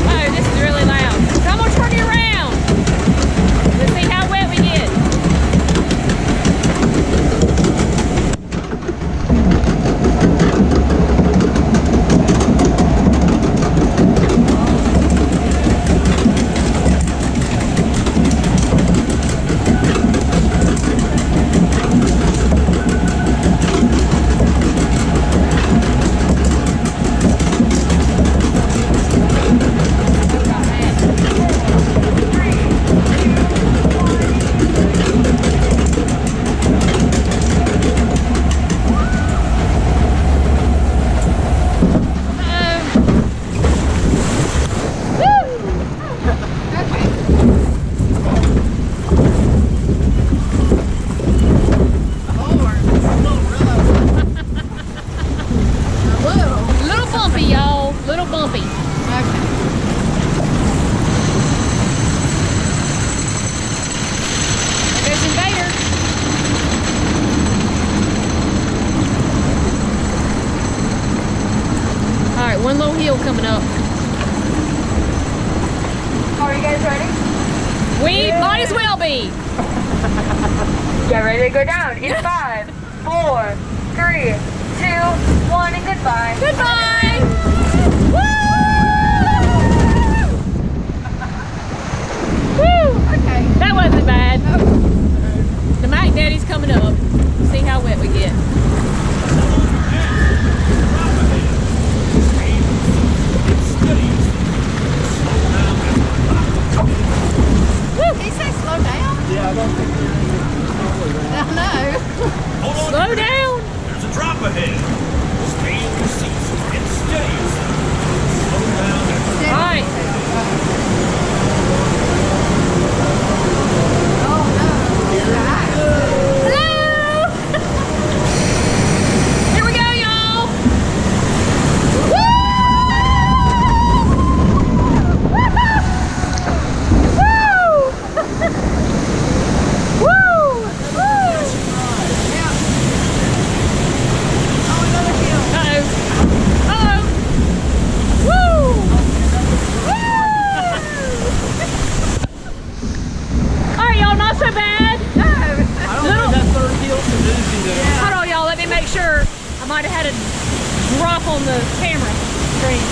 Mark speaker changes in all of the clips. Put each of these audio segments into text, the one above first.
Speaker 1: Oh, this is really loud. So I'm gonna turn you around. Let's see how wet we get. One low hill coming up.
Speaker 2: Are you guys ready?
Speaker 1: We might as well be.
Speaker 2: Get ready to go down in 5, 4, 3, 2, 1, and goodbye.
Speaker 1: Goodbye. Woo! Woo!
Speaker 3: Okay.
Speaker 1: That wasn't bad. The Mac Daddy's coming up. See how wet we get.
Speaker 3: He said slow down?
Speaker 4: Yeah, I don't think there's anything slower than
Speaker 3: I know.
Speaker 1: Slow down.
Speaker 5: There's a drop ahead. Stay in your seats and steady yourself. Slow down and
Speaker 1: All right.
Speaker 3: Oh no.
Speaker 1: Hello. Here we go, y'all. Woo! Woo! Woo!
Speaker 3: Yeah. Oh, another hill.
Speaker 1: Uh-oh. Uh-oh. Woo! All right, y'all, not so bad.
Speaker 3: No.
Speaker 4: I don't know that third hill's so easy to...
Speaker 1: Hold on, y'all, let me make sure. I might have had a drop on the camera screen.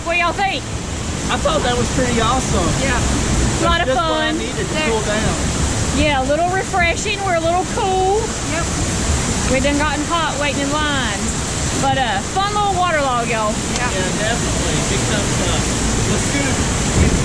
Speaker 1: What y'all think?
Speaker 4: I thought that was pretty awesome.
Speaker 1: Yeah. A lot of
Speaker 4: That's what I
Speaker 1: fun.
Speaker 4: needed to cool down.
Speaker 1: Yeah, a little refreshing. We're a little cool.
Speaker 3: Yep.
Speaker 1: We done gotten hot waiting in line. But fun little water log, y'all.
Speaker 4: Yeah, definitely. Big thumbs up. Let's go.